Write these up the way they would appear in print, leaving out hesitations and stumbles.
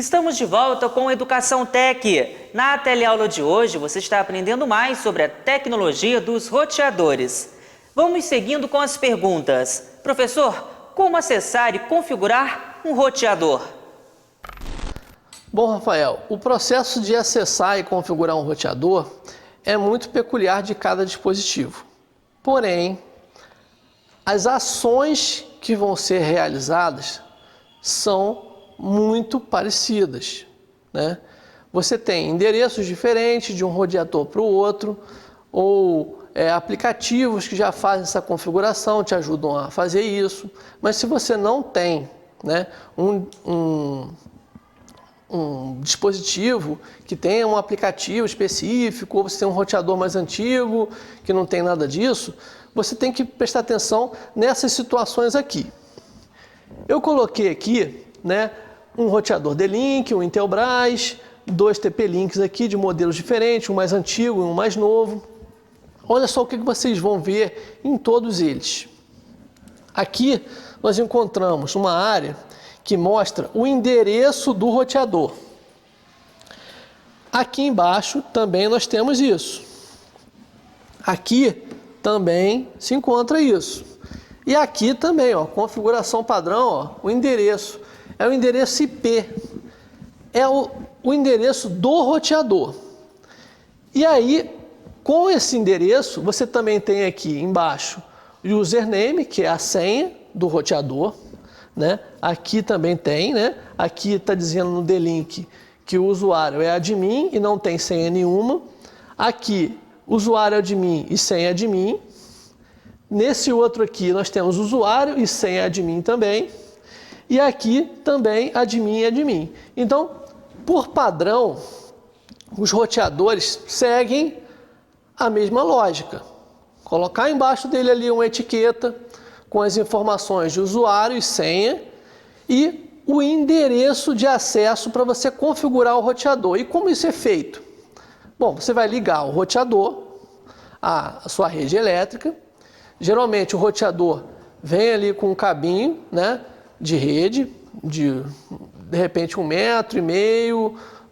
Estamos de volta com Educação Tech. Na teleaula de hoje, você está aprendendo mais sobre a tecnologia dos roteadores. Vamos seguindo com as perguntas. Professor, como acessar e configurar um roteador? Bom, Rafael, o processo de acessar e configurar um roteador é muito peculiar de cada dispositivo. Porém, as ações que vão ser realizadas são muito parecidas, né? Você tem endereços diferentes de um roteador para o outro, ou aplicativos que já fazem essa configuração, te ajudam a fazer isso. Mas se você não tem, né, um dispositivo que tenha um aplicativo específico, ou você tem um roteador mais antigo que não tem nada disso, você tem que prestar atenção nessas situações aqui. Eu coloquei aqui, né, um roteador D-Link, um Intelbras, dois TP-Links aqui de modelos diferentes, um mais antigo e um mais novo. Olha só o que vocês vão ver em todos eles. Aqui nós encontramos uma área que mostra o endereço do roteador. Aqui embaixo também nós temos isso. Aqui também se encontra isso. E aqui também, ó, configuração padrão, ó, o endereço. É o endereço IP. É o endereço do roteador. E aí, com esse endereço, você também tem aqui embaixo o username, que é a senha do roteador, né? Aqui também tem, né? Aqui está dizendo no D-Link que o usuário é admin e não tem senha nenhuma. Aqui, usuário admin e senha admin. Nesse outro aqui nós temos usuário e senha admin também. E aqui também admin e admin. Então, por padrão, os roteadores seguem a mesma lógica. Colocar embaixo dele ali uma etiqueta com as informações de usuário e senha e o endereço de acesso para você configurar o roteador. E como isso é feito? Bom, você vai ligar o roteador à sua rede elétrica. Geralmente o roteador vem ali com um cabinho, né, de rede, de repente 1,5 metros,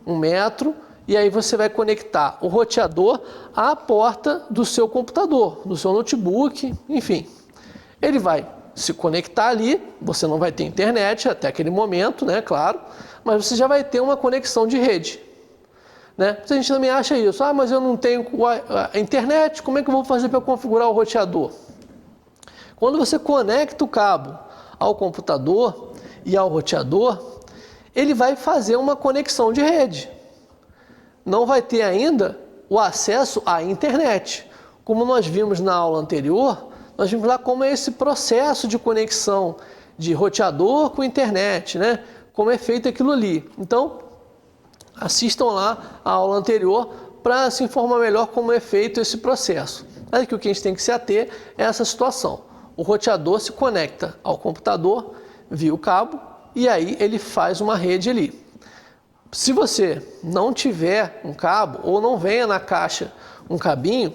1 metro, e aí você vai conectar o roteador à porta do seu computador, do seu notebook, enfim. Ele vai se conectar ali, você não vai ter internet até aquele momento, né, claro, mas você já vai ter uma conexão de rede. Né? A gente também acha isso, mas eu não tenho a internet, como é que eu vou fazer para configurar o roteador? Quando você conecta o cabo ao computador e ao roteador, ele vai fazer uma conexão de rede. Não vai ter ainda o acesso à internet. Como nós vimos na aula anterior, nós vimos lá como é esse processo de conexão de roteador com internet, né? Como é feito aquilo ali. Então, assistam lá a aula anterior para se informar melhor como é feito esse processo. Aí que o que a gente tem que se ater é essa situação. O roteador se conecta ao computador via o cabo e aí ele faz uma rede ali. Se você não tiver um cabo ou não venha na caixa um cabinho,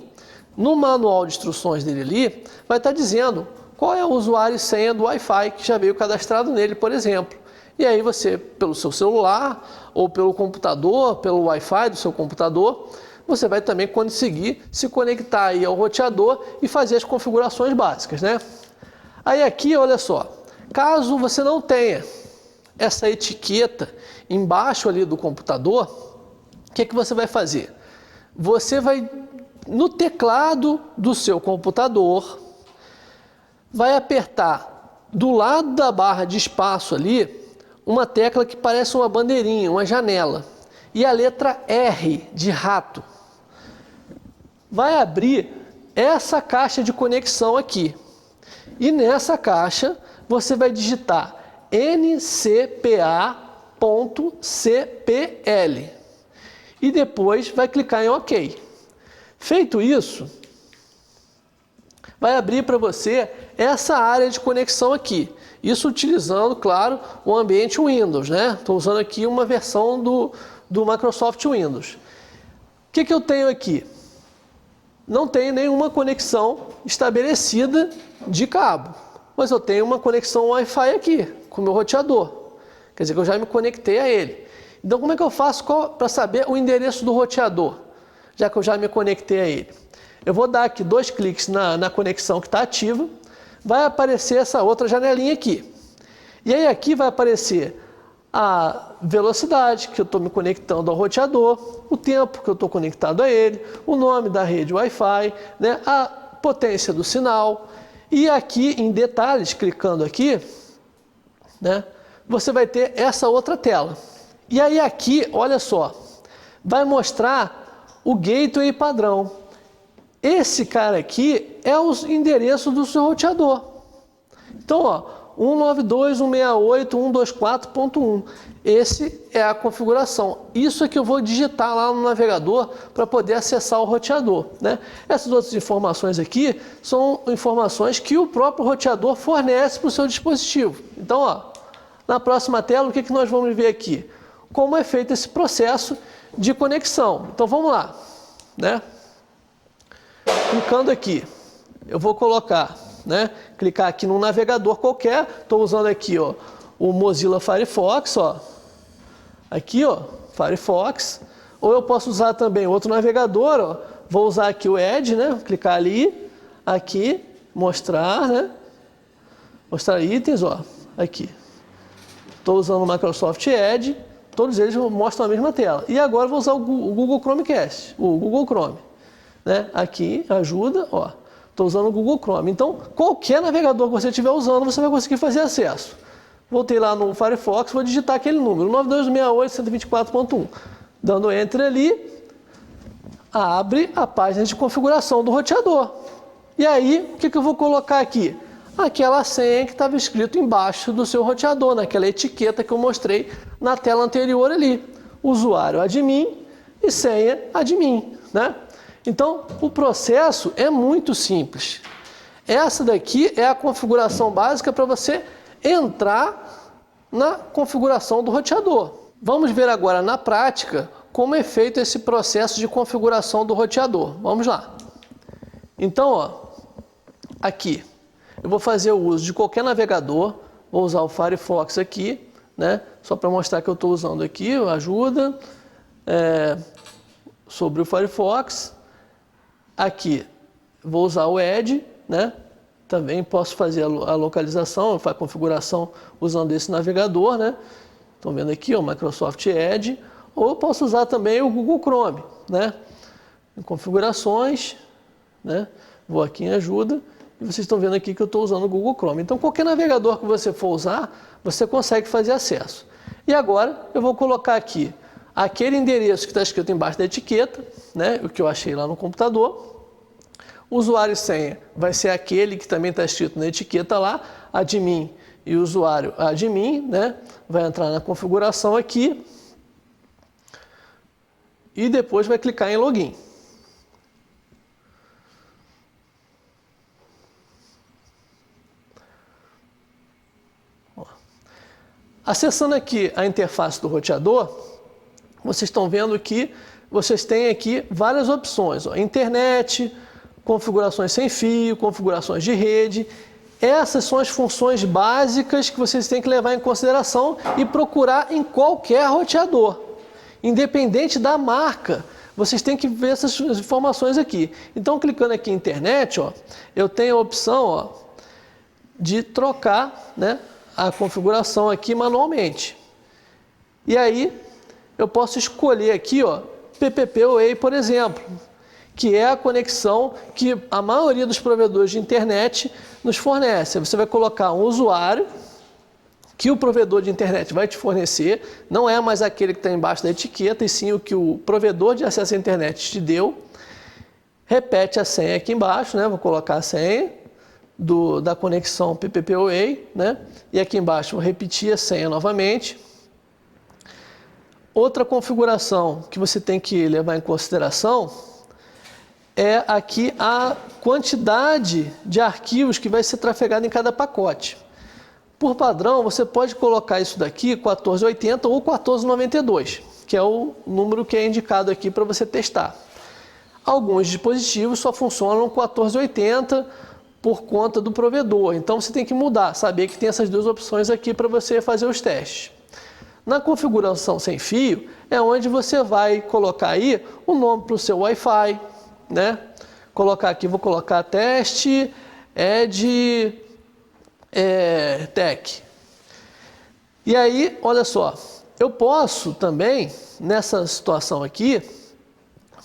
no manual de instruções dele ali vai estar dizendo qual é o usuário e senha do Wi-Fi que já veio cadastrado nele, por exemplo. E aí você, pelo seu celular ou pelo computador, pelo Wi-Fi do seu computador, você vai também conseguir se conectar aí ao roteador e fazer as configurações básicas, né? Aí aqui, olha só, caso você não tenha essa etiqueta embaixo ali do computador, o que você vai fazer? Você vai, no teclado do seu computador, vai apertar do lado da barra de espaço ali, uma tecla que parece uma bandeirinha, uma janela, e a letra R de rato. Vai abrir essa caixa de conexão aqui. E nessa caixa você vai digitar ncpa.cpl e depois vai clicar em OK. Feito isso, vai abrir para você essa área de conexão aqui. Isso utilizando, claro, o ambiente Windows, né? Estou usando aqui uma versão do Microsoft Windows. O que eu tenho aqui? Não tenho nenhuma conexão estabelecida de cabo, mas eu tenho uma conexão Wi-Fi aqui, com o meu roteador. Quer dizer que eu já me conectei a ele. Então, como é que eu faço para saber o endereço do roteador, já que eu já me conectei a ele? Eu vou dar aqui 2 cliques na conexão que está ativa, vai aparecer essa outra janelinha aqui. E aí aqui vai aparecer a velocidade que eu estou me conectando ao roteador, o tempo que eu estou conectado a ele, o nome da rede Wi-Fi, né, a potência do sinal. E aqui em detalhes, clicando aqui, né, você vai ter essa outra tela. E aí aqui, olha só, vai mostrar o gateway padrão. Esse cara aqui é o endereço do seu roteador. Então, ó, 192.168.124.1. Esse é a configuração. Isso é que eu vou digitar lá no navegador para poder acessar o roteador, né? Essas outras informações aqui são informações que o próprio roteador fornece para o seu dispositivo. Então, ó, na próxima tela, o que nós vamos ver aqui? Como é feito esse processo de conexão. Então, vamos lá, né? Clicando aqui, eu vou colocar, né? Clicar aqui num navegador qualquer. Estou usando aqui, ó, o Mozilla Firefox, ó. Aqui, ó, Firefox. Ou eu posso usar também outro navegador, ó. Vou usar aqui o Edge, né? Clicar ali, aqui, mostrar, né? Mostrar itens, ó. Aqui. Estou usando o Microsoft Edge. Todos eles mostram a mesma tela. E agora vou usar o Google Chromecast, o Google Chrome, né? Aqui, ajuda, ó. Estou usando o Google Chrome. Então, qualquer navegador que você estiver usando, você vai conseguir fazer acesso. Voltei lá no Firefox, vou digitar aquele número, 92.168.124.1. Dando Enter ali, abre a página de configuração do roteador. E aí, o que eu vou colocar aqui? Aquela senha que estava escrito embaixo do seu roteador, naquela etiqueta que eu mostrei na tela anterior ali. Usuário admin e senha admin, né? Então, o processo é muito simples. Essa daqui é a configuração básica para você entrar na configuração do roteador. Vamos ver agora na prática como é feito esse processo de configuração do roteador. Vamos lá. Então, ó, aqui, eu vou fazer o uso de qualquer navegador. Vou usar o Firefox aqui, né? Só para mostrar que eu estou usando aqui, ajuda sobre o Firefox. Aqui, vou usar o Edge, né? Também posso fazer a localização, a configuração usando esse navegador, né? Estão vendo aqui, o Microsoft Edge. Ou eu posso usar também o Google Chrome, né? Em configurações, né? Vou aqui em ajuda e vocês estão vendo aqui que eu estou usando o Google Chrome. Então, qualquer navegador que você for usar, você consegue fazer acesso. E agora, eu vou colocar aqui aquele endereço que está escrito embaixo da etiqueta, né, o que eu achei lá no computador. Usuário e senha vai ser aquele que também está escrito na etiqueta lá, admin e usuário admin, né, vai entrar na configuração aqui e depois vai clicar em login. Acessando aqui a interface do roteador, vocês estão vendo que vocês têm aqui várias opções, ó, internet, configurações sem fio, configurações de rede. Essas são as funções básicas que vocês têm que levar em consideração e procurar em qualquer roteador. Independente da marca, vocês têm que ver essas informações aqui. Então, clicando aqui em internet, ó, eu tenho a opção, ó, de trocar, né, a configuração aqui manualmente. E aí, eu posso escolher aqui, ó, PPPoE, por exemplo, que é a conexão que a maioria dos provedores de internet nos fornece. Você vai colocar um usuário que o provedor de internet vai te fornecer, não é mais aquele que está embaixo da etiqueta, e sim o que o provedor de acesso à internet te deu. Repete a senha aqui embaixo, né? Vou colocar a senha da conexão PPPoE, né? E aqui embaixo vou repetir a senha novamente. Outra configuração que você tem que levar em consideração é aqui a quantidade de arquivos que vai ser trafegado em cada pacote. Por padrão, você pode colocar isso daqui 1480 ou 1492, que é o número que é indicado aqui para você testar. Alguns dispositivos só funcionam 1480 por conta do provedor, então você tem que mudar, saber que tem essas duas opções aqui para você fazer os testes. Na configuração sem fio é onde você vai colocar aí o nome para o seu Wi-Fi, né? Colocar aqui, vou colocar teste EdTech. E aí, olha só, eu posso também, nessa situação aqui,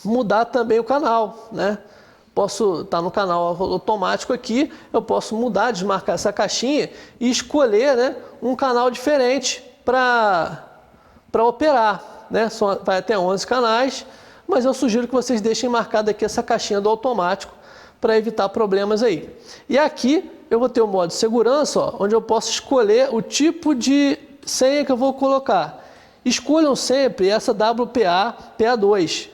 mudar também o canal, né? Posso estar no canal automático aqui, eu posso mudar, desmarcar essa caixinha e escolher, né, um canal diferente para operar, né? Vai até 11 canais, mas eu sugiro que vocês deixem marcada aqui essa caixinha do automático para evitar problemas aí. E aqui eu vou ter o modo de segurança, ó, onde eu posso escolher o tipo de senha que eu vou colocar. Escolham sempre essa WPA PA2,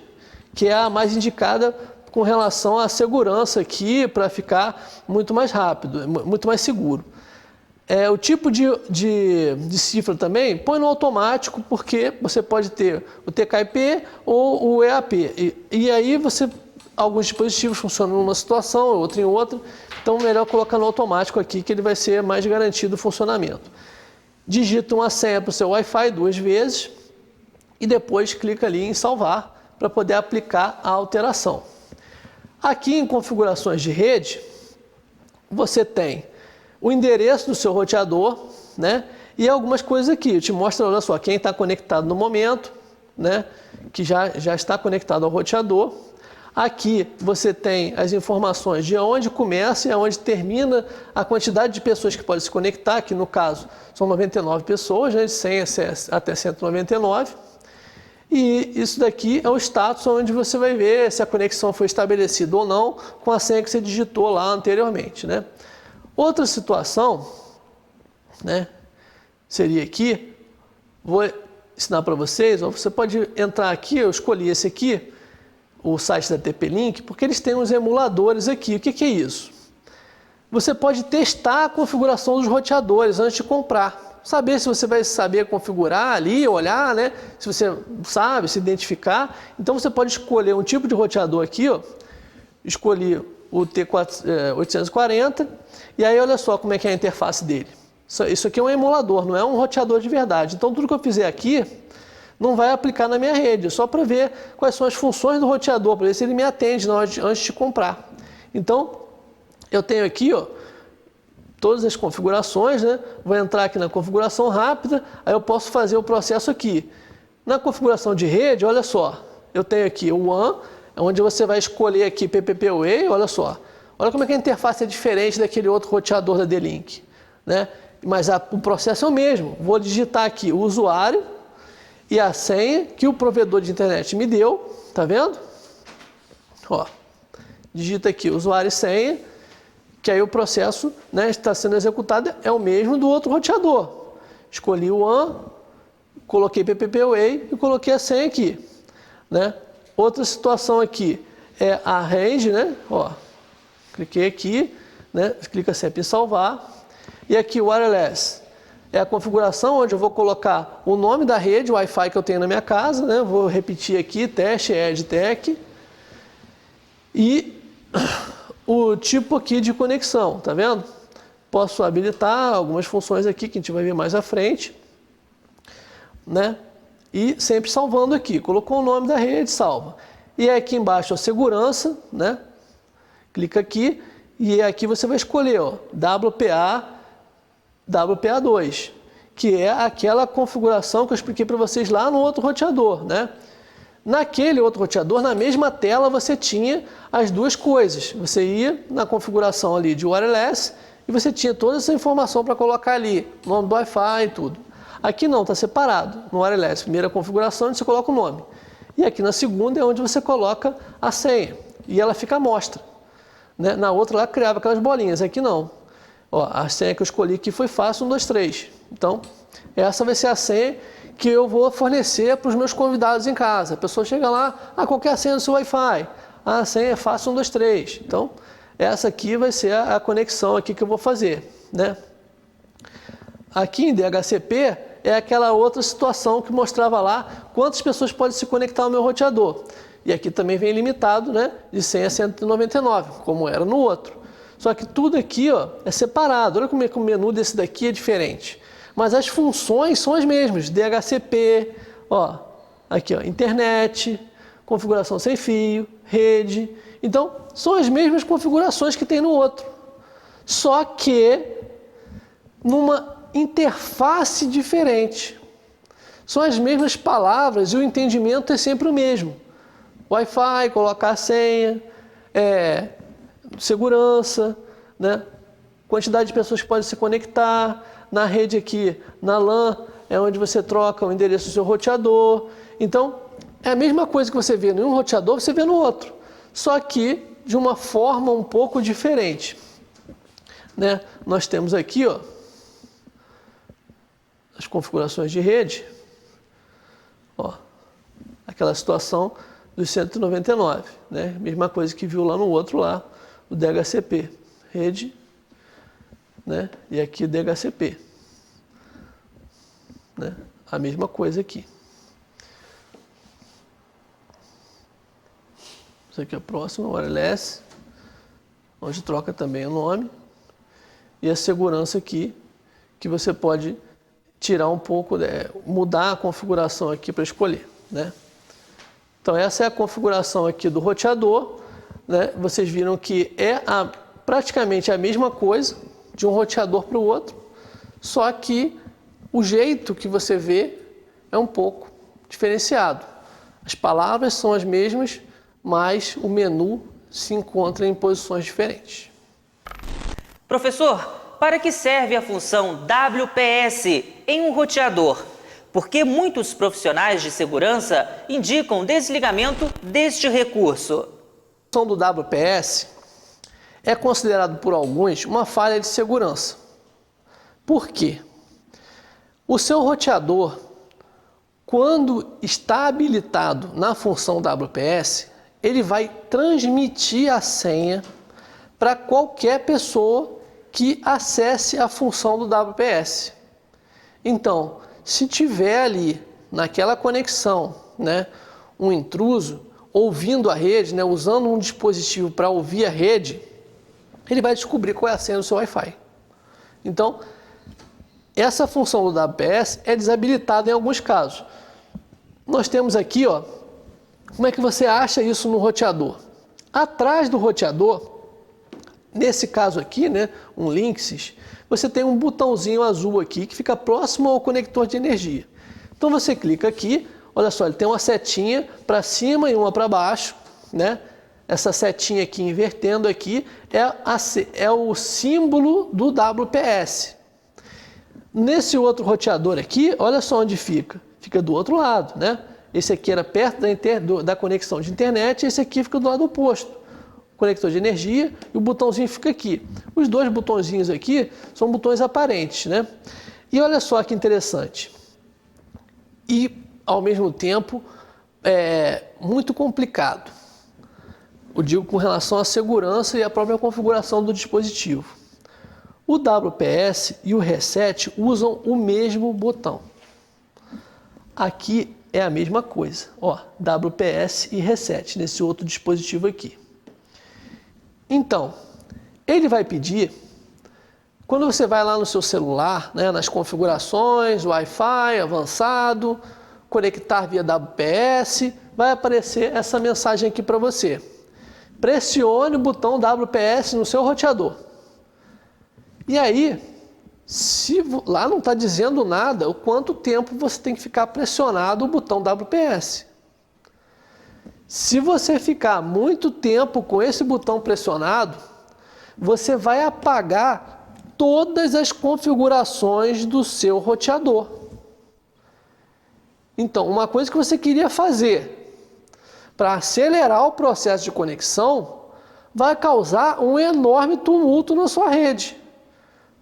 que é a mais indicada com relação à segurança aqui, para ficar muito mais rápido, muito mais seguro. O tipo de cifra também, põe no automático, porque você pode ter o TKIP ou o EAP. E aí alguns dispositivos funcionam numa situação, outro em outra, então melhor colocar no automático aqui, que ele vai ser mais garantido o funcionamento. Digita uma senha para o seu Wi-Fi 2 vezes e depois clica ali em salvar para poder aplicar a alteração. Aqui em configurações de rede, você tem o endereço do seu roteador, né? E algumas coisas aqui. Eu te mostro, olha só, quem está conectado no momento, né? Que já está conectado ao roteador. Aqui você tem as informações de onde começa e onde termina a quantidade de pessoas que podem se conectar, que no caso são 99 pessoas, né? De 100 até 199. E isso daqui é o status onde você vai ver se a conexão foi estabelecida ou não com a senha que você digitou lá anteriormente, né? Outra situação, né, seria aqui, vou ensinar para vocês, ó, você pode entrar aqui, eu escolhi esse aqui, o site da TP-Link, porque eles têm uns emuladores aqui. O que é isso? Você pode testar a configuração dos roteadores antes de comprar. Saber se você vai saber configurar ali, olhar, né? Se você sabe, se identificar. Então você pode escolher um tipo de roteador aqui, ó. Escolhi o T840 e aí olha só como é que é a interface dele. Isso aqui é um emulador, não é um roteador de verdade. Então tudo que eu fizer aqui não vai aplicar na minha rede, só para ver quais são as funções do roteador, para ver se ele me atende antes de comprar. Então eu tenho aqui, ó, todas as configurações, né? Vou entrar aqui na configuração rápida, aí eu posso fazer o processo aqui. Na configuração de rede, olha só, eu tenho aqui o WAN, onde você vai escolher aqui PPPoE, olha só. Olha como é que a interface é diferente daquele outro roteador da D-Link, né? Mas o processo é o mesmo. Vou digitar aqui o usuário e a senha que o provedor de internet me deu, tá vendo? Ó, digita aqui usuário e senha, que aí o processo, né, está sendo executado, é o mesmo do outro roteador. Escolhi o WAN, coloquei PPPoE e coloquei a senha aqui, né? Outra situação aqui é a range, né? Ó, cliquei aqui, né? Clica sempre em salvar. E aqui o wireless é a configuração onde eu vou colocar o nome da rede Wi-Fi que eu tenho na minha casa, né? Vou repetir aqui, teste EdTech. E o tipo aqui de conexão, tá vendo? Posso habilitar algumas funções aqui que a gente vai ver mais à frente, né? E sempre salvando aqui. Colocou o nome da rede, salva. E aqui embaixo a segurança, né? Clica aqui e aqui você vai escolher, ó, WPA2, que é aquela configuração que eu expliquei para vocês lá no outro roteador, né? Naquele outro roteador, na mesma tela, você tinha as duas coisas. Você ia na configuração ali de wireless e você tinha toda essa informação para colocar ali, nome do Wi-Fi e tudo. Aqui não, está separado. No wireless, primeira configuração, onde você coloca o nome. E aqui na segunda é onde você coloca a senha. E ela fica à mostra, né? Na outra lá criava aquelas bolinhas, aqui não. Ó, a senha que eu escolhi aqui foi fácil, 1, 2, 3. Então, essa vai ser a senha que eu vou fornecer para os meus convidados em casa. A pessoa chega lá, qualquer senha do seu Wi-Fi. A senha é fácil, 1, 2, 3. Então, essa aqui vai ser a conexão aqui que eu vou fazer, né? Aqui em DHCP é aquela outra situação que mostrava lá quantas pessoas podem se conectar ao meu roteador. E aqui também vem limitado, né, de 100 a 199, como era no outro. Só que tudo aqui, ó, é separado. Olha como é que o menu desse daqui é diferente. mas as funções são as mesmas, DHCP, ó, aqui ó, internet, configuração sem fio, rede. Então, são as mesmas configurações que tem no outro, só que numa interface diferente. São as mesmas palavras e o entendimento é sempre o mesmo. Wi-Fi, colocar a senha, segurança, né? Quantidade de pessoas que podem se conectar. Na rede aqui, na LAN, é onde você troca o endereço do seu roteador. Então, é a mesma coisa que você vê em um roteador, você vê no outro. Só que de uma forma um pouco diferente. Né? Nós temos aqui, ó, as configurações de rede. Ó, aquela situação dos 199, né? Mesma coisa que viu lá no outro lá, o DHCP, rede, né? E aqui o DHCP, né? A mesma coisa aqui. Isso aqui é o próximo, wireless, onde troca também o nome. E a segurança aqui, que você pode tirar um pouco, mudar a configuração aqui para escolher, né? Então essa é a configuração aqui do roteador, né? Vocês viram que é praticamente a mesma coisa de um roteador para o outro, só que o jeito que você vê é um pouco diferenciado. As palavras são as mesmas, mas o menu se encontra em posições diferentes. Professor, para que serve a função WPS em um roteador? Porque muitos profissionais de segurança indicam desligamento deste recurso. A função do WPS é considerado por alguns uma falha de segurança. Por quê? O seu roteador, quando está habilitado na função WPS, ele vai transmitir a senha para qualquer pessoa que acesse a função do WPS. Então, se tiver ali naquela conexão, né, um intruso ouvindo a rede, né, usando um dispositivo para ouvir a rede, ele vai descobrir qual é a senha do seu Wi-Fi. Então, essa função do WPS é desabilitada em alguns casos. Nós temos aqui, ó, como é que você acha isso no roteador? Atrás do roteador, nesse caso aqui, né, um Linksys, você tem um botãozinho azul aqui que fica próximo ao conector de energia. Então você clica aqui, olha só, ele tem uma setinha para cima e uma para baixo, né? Essa setinha aqui invertendo aqui é o símbolo do WPS. Nesse outro roteador aqui, olha só onde fica. Fica do outro lado, né? Esse aqui era perto da conexão de internet, esse aqui fica do lado oposto. Conector de energia e o botãozinho fica aqui. Os dois botõezinhos aqui são botões aparentes, né? E olha só que interessante. E, ao mesmo tempo, muito complicado. Eu digo com relação à segurança e à própria configuração do dispositivo. O WPS e o reset usam o mesmo botão. Aqui é a mesma coisa, ó, WPS e reset, nesse outro dispositivo aqui. Então, ele vai pedir, quando você vai lá no seu celular, né, nas configurações, Wi-Fi avançado, conectar via WPS, vai aparecer essa mensagem aqui para você. Pressione o botão WPS no seu roteador. E aí, se lá não está dizendo nada, o quanto tempo você tem que ficar pressionado o botão WPS. Se você ficar muito tempo com esse botão pressionado, você vai apagar todas as configurações do seu roteador. Então, uma coisa que você queria fazer para acelerar o processo de conexão vai causar um enorme tumulto na sua rede.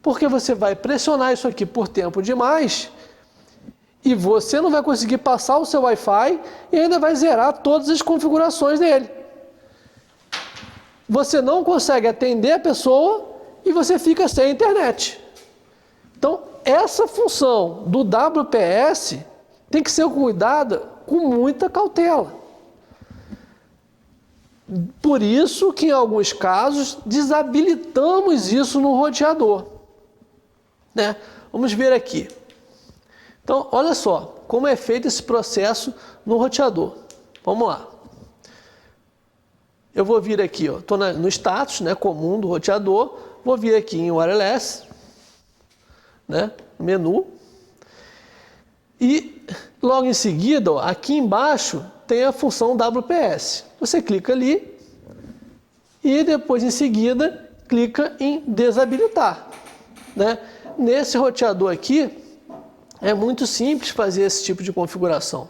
Porque você vai pressionar isso aqui por tempo demais e você não vai conseguir passar o seu Wi-Fi e ainda vai zerar todas as configurações dele. Você não consegue atender a pessoa e você fica sem internet. Então, essa função do WPS tem que ser cuidada com muita cautela. Por isso que, em alguns casos, desabilitamos isso no roteador. Né? Vamos ver aqui. Então, olha só como é feito esse processo no roteador. Vamos lá. Eu vou vir aqui, estou no status, né, comum do roteador, vou vir aqui em wireless, né, menu, e logo em seguida, aqui embaixo, tem a função WPS. Você clica ali e depois em seguida clica em desabilitar, né? Nesse roteador aqui é muito simples fazer esse tipo de configuração.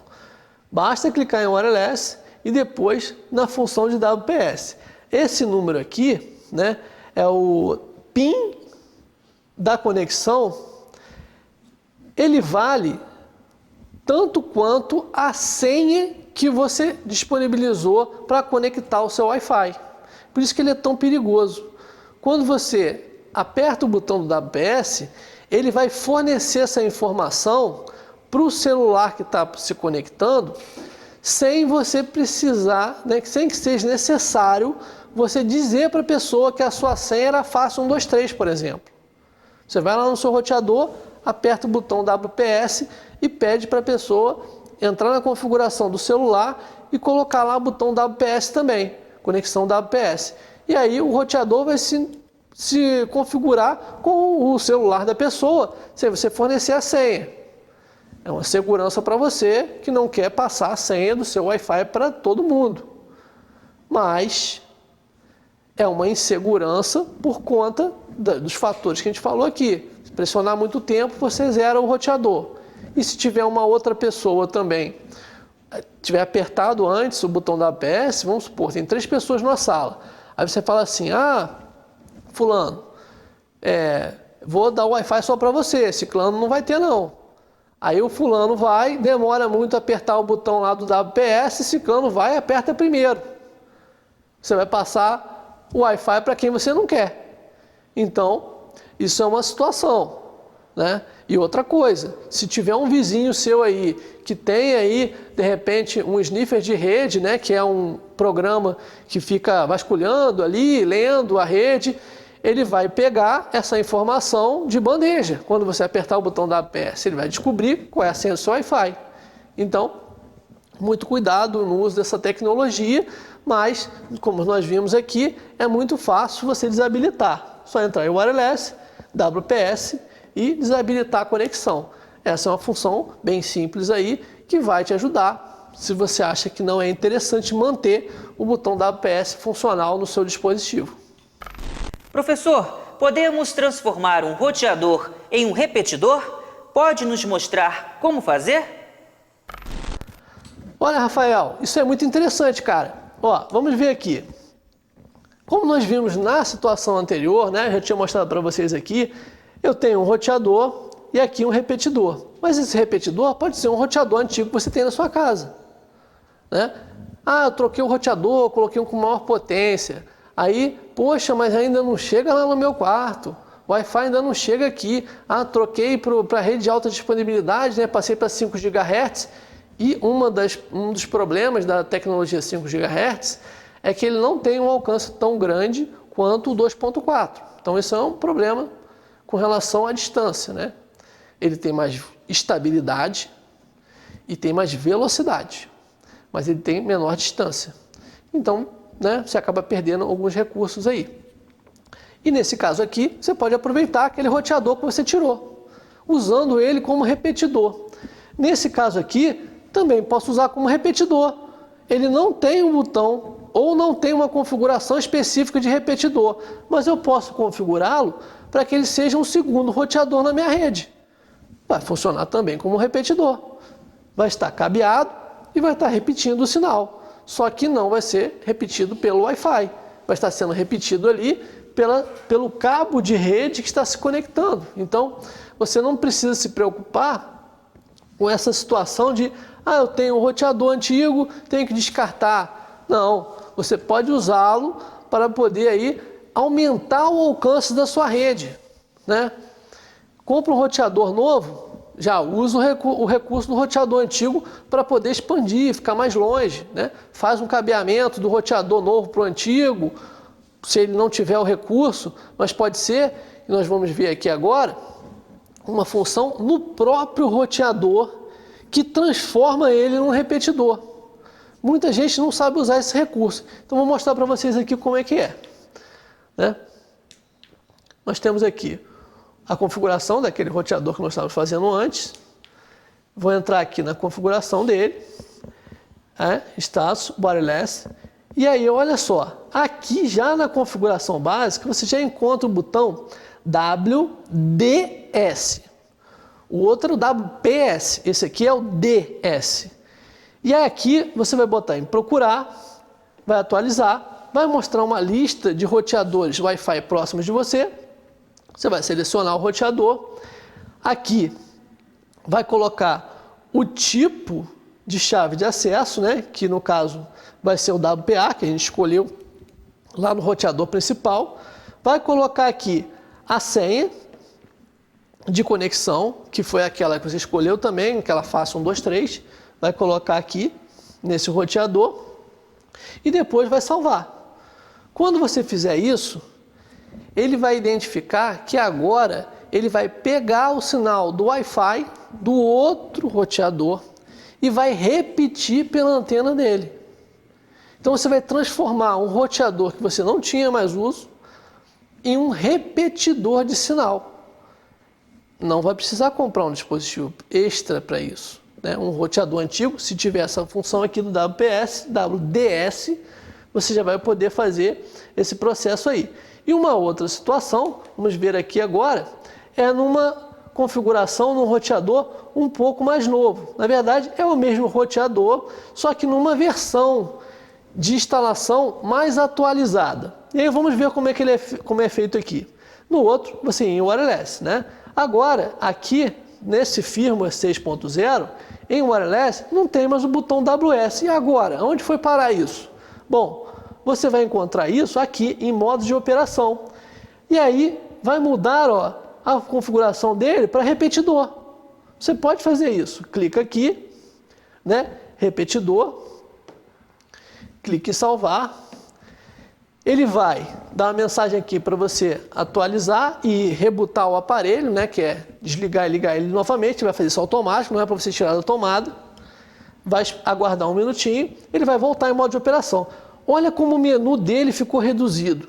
Basta clicar em wireless e depois na função de WPS. Esse número aqui, né, é o PIN da conexão. Ele vale tanto quanto a senha que você disponibilizou para conectar o seu Wi-Fi. Por isso que ele é tão perigoso. Quando você aperta o botão do WPS, ele vai fornecer essa informação para o celular que está se conectando, sem você precisar, né, sem que seja necessário você dizer para a pessoa que a sua senha era FACE123, por exemplo. Você vai lá no seu roteador, aperta o botão WPS e pede para a pessoa entrar na configuração do celular e colocar lá o botão WPS também, conexão WPS. E aí o roteador vai se configurar com o celular da pessoa, sem você fornecer a senha. É uma segurança para você que não quer passar a senha do seu Wi-Fi para todo mundo. Mas é uma insegurança por conta dos fatores que a gente falou aqui. Se pressionar muito tempo, você zera o roteador. E se tiver uma outra pessoa também, tiver apertado antes o botão da APS, vamos supor, tem 3 pessoas numa sala. Aí você fala assim, fulano, vou dar o Wi-Fi só para você, ciclano não vai ter não. Aí o fulano vai, demora muito a apertar o botão lá do WPS, ciclano vai e aperta primeiro. Você vai passar o Wi-Fi para quem você não quer. Então, isso é uma situação, né? E outra coisa, se tiver um vizinho seu aí, que tem aí, de repente, um sniffer de rede, né? Que é um programa que fica vasculhando ali, lendo a rede, ele vai pegar essa informação de bandeja. Quando você apertar o botão da APS, ele vai descobrir qual é a senha do seu Wi-Fi. Então, muito cuidado no uso dessa tecnologia, mas, como nós vimos aqui, é muito fácil você desabilitar. Só entrar em wireless, WPS e desabilitar a conexão. Essa é uma função bem simples aí que vai te ajudar se você acha que não é interessante manter o botão WPS funcional no seu dispositivo. Professor, podemos transformar um roteador em um repetidor? Pode nos mostrar como fazer? Olha, Rafael, isso é muito interessante, cara. Ó, vamos ver aqui. Como nós vimos na situação anterior, né, já tinha mostrado para vocês aqui, eu tenho um roteador e aqui um repetidor. Mas esse repetidor pode ser um roteador antigo que você tem na sua casa, né? Eu troquei o roteador, coloquei um com maior potência. Aí, poxa, mas ainda não chega lá no meu quarto. O Wi-Fi ainda não chega aqui. Troquei para a rede de alta disponibilidade, né? Passei para 5 GHz. E um dos problemas da tecnologia 5 GHz é que ele não tem um alcance tão grande quanto o 2.4. Então, isso é um problema com relação à distância, né? Ele tem mais estabilidade e tem mais velocidade, mas ele tem menor distância. Então, né, você acaba perdendo alguns recursos aí. E nesse caso aqui, você pode aproveitar aquele roteador que você tirou, usando ele como repetidor. Nesse caso aqui, também posso usar como repetidor. Ele não tem um botão ou não tem uma configuração específica de repetidor, mas eu posso configurá-lo para que ele seja um segundo roteador na minha rede. Vai funcionar também como um repetidor. Vai estar cabeado e vai estar repetindo o sinal. Só que não vai ser repetido pelo Wi-Fi. Vai estar sendo repetido ali pelo cabo de rede que está se conectando. Então, você não precisa se preocupar com essa situação de eu tenho um roteador antigo, tenho que descartar. Não, você pode usá-lo para poder aí aumentar o alcance da sua rede, né? Compra um roteador novo, já usa o recurso do roteador antigo para poder expandir, ficar mais longe, né? Faz um cabeamento do roteador novo para o antigo, se ele não tiver o recurso, mas pode ser, e nós vamos ver aqui agora, uma função no próprio roteador que transforma ele num repetidor. Muita gente não sabe usar esse recurso. Então, vou mostrar para vocês aqui como é que é. Né? Nós temos aqui a configuração daquele roteador que nós estávamos fazendo antes. Vou entrar aqui na configuração dele. Status, wireless. E aí, olha só. Aqui já na configuração básica, você já encontra o botão WDS. O outro é o WPS. Esse aqui é o DS. E aí aqui você vai botar em procurar, vai atualizar, vai mostrar uma lista de roteadores Wi-Fi próximos de você. Você vai selecionar o roteador. Aqui vai colocar o tipo de chave de acesso, né? Que no caso vai ser o WPA, que a gente escolheu lá no roteador principal. Vai colocar aqui a senha de conexão, que foi aquela que você escolheu também, aquela faixa 1, 2, 3. Vai colocar aqui nesse roteador e depois vai salvar. Quando você fizer isso, ele vai identificar que agora ele vai pegar o sinal do Wi-Fi do outro roteador e vai repetir pela antena dele. Então você vai transformar um roteador que você não tinha mais uso em um repetidor de sinal. Não vai precisar comprar um dispositivo extra para isso. Um roteador antigo, se tiver essa função aqui do WPS, WDS, você já vai poder fazer esse processo aí. E uma outra situação, vamos ver aqui agora, é numa configuração num roteador um pouco mais novo. Na verdade, é o mesmo roteador, só que numa versão de instalação mais atualizada. E aí vamos ver como é feito aqui. No outro, você em wireless, né? Agora, aqui, nesse firmware 6.0, em wireless, não tem mais o botão WS. E agora? Onde foi parar isso? Bom, você vai encontrar isso aqui em modo de operação. E aí, vai mudar a configuração dele para repetidor. Você pode fazer isso. Clica aqui, né? Repetidor. Clique em salvar. Ele vai dar uma mensagem aqui para você atualizar e rebootar o aparelho, né, que é desligar e ligar ele novamente. Vai fazer isso automático, não é para você tirar da tomada. Vai aguardar um minutinho, ele vai voltar em modo de operação. Olha como o menu dele ficou reduzido.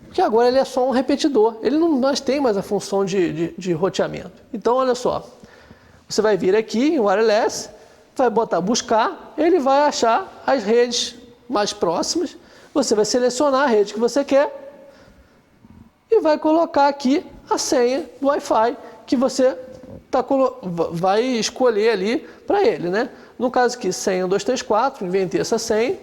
Porque agora ele é só um repetidor. Ele não mais tem mais a função de roteamento. Então, olha só. Você vai vir aqui em wireless, vai botar buscar, ele vai achar as redes mais próximas. Você vai selecionar a rede que você quer e vai colocar aqui a senha do Wi-Fi que você vai escolher ali para ele, né? No caso aqui, senha 1234, inventei essa senha,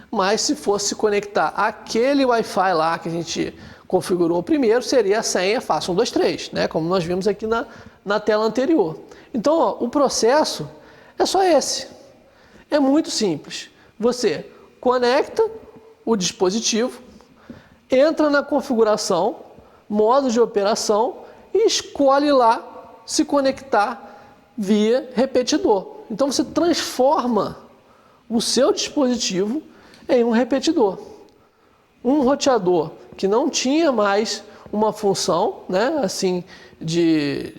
mas se fosse conectar aquele Wi-Fi lá que a gente configurou primeiro, seria a senha fácil 123, né? Como nós vimos aqui na tela anterior. Então, o processo é só esse. É muito simples. Você conecta o dispositivo, entra na configuração, modo de operação e escolhe lá se conectar via repetidor. Então você transforma o seu dispositivo em um repetidor. Um roteador que não tinha mais uma função, né, assim, de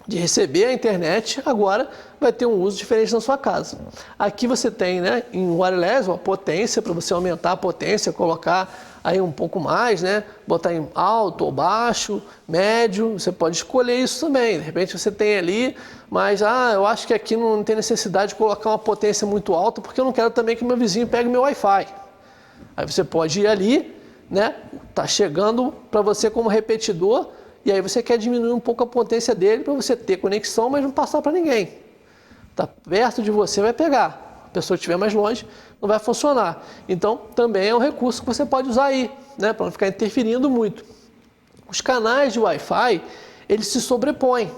receber a internet, agora vai ter um uso diferente na sua casa. Aqui você tem, né, em wireless, a potência, para você aumentar a potência, colocar aí um pouco mais, né, botar em alto ou baixo, médio, você pode escolher isso também. De repente você tem ali, mas eu acho que aqui não tem necessidade de colocar uma potência muito alta, porque eu não quero também que meu vizinho pegue meu Wi-Fi. Aí você pode ir ali, né, tá chegando para você como repetidor, e aí você quer diminuir um pouco a potência dele para você ter conexão, mas não passar para ninguém. Está perto de você, vai pegar. A pessoa que estiver mais longe, não vai funcionar. Então, também é um recurso que você pode usar aí, né, para não ficar interferindo muito. Os canais de Wi-Fi, eles se sobrepõem.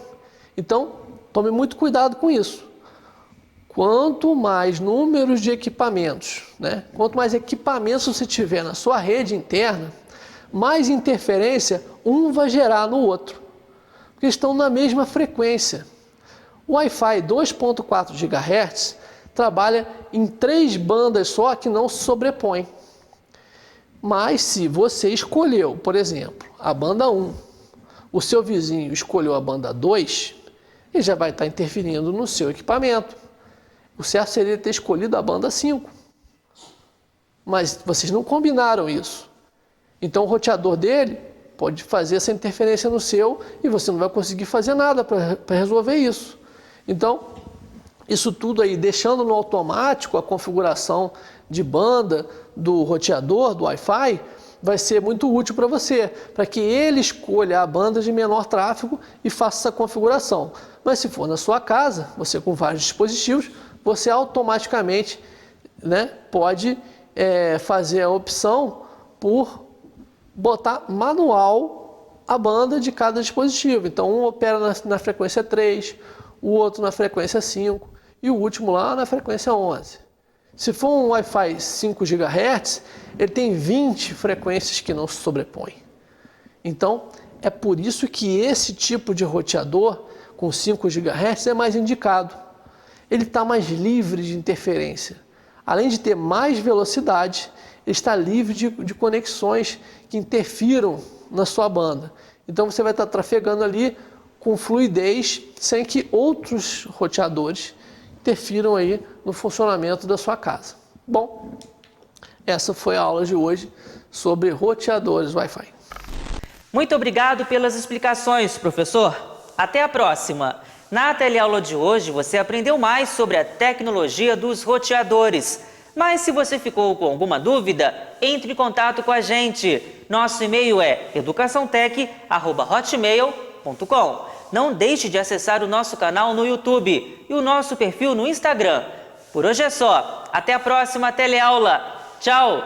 Então, tome muito cuidado com isso. Quanto mais números de equipamentos, né, quanto mais equipamentos você tiver na sua rede interna, mais interferência um vai gerar no outro, porque estão na mesma frequência. O Wi-Fi 2.4 GHz trabalha em 3 bandas só que não se sobrepõem. Mas se você escolheu, por exemplo, a banda 1 o seu vizinho escolheu a banda 2, ele já vai estar interferindo no seu equipamento. O certo seria ter escolhido a banda 5. Mas vocês não combinaram isso. Então o roteador dele pode fazer essa interferência no seu e você não vai conseguir fazer nada para resolver isso. Então, isso tudo aí, deixando no automático a configuração de banda do roteador, do Wi-Fi, vai ser muito útil para você, para que ele escolha a banda de menor tráfego e faça essa configuração. Mas se for na sua casa, você com vários dispositivos, você automaticamente, né, pode fazer a opção por botar manual a banda de cada dispositivo. Então, um opera na frequência 3, o outro na frequência 5 e o último lá na frequência 11. Se for um Wi-Fi 5 GHz, ele tem 20 frequências que não se sobrepõem. Então, é por isso que esse tipo de roteador com 5 GHz é mais indicado. Ele está mais livre de interferência. Além de ter mais velocidade, ele está livre de conexões que interfiram na sua banda. Então você vai estar trafegando ali com fluidez, sem que outros roteadores interfiram aí no funcionamento da sua casa. Bom, essa foi a aula de hoje sobre roteadores Wi-Fi. Muito obrigado pelas explicações, professor. Até a próxima! Na teleaula de hoje, você aprendeu mais sobre a tecnologia dos roteadores. Mas se você ficou com alguma dúvida, entre em contato com a gente. Nosso e-mail é educaçãotec@hotmail.com. Não deixe de acessar o nosso canal no YouTube e o nosso perfil no Instagram. Por hoje é só. Até a próxima teleaula. Tchau!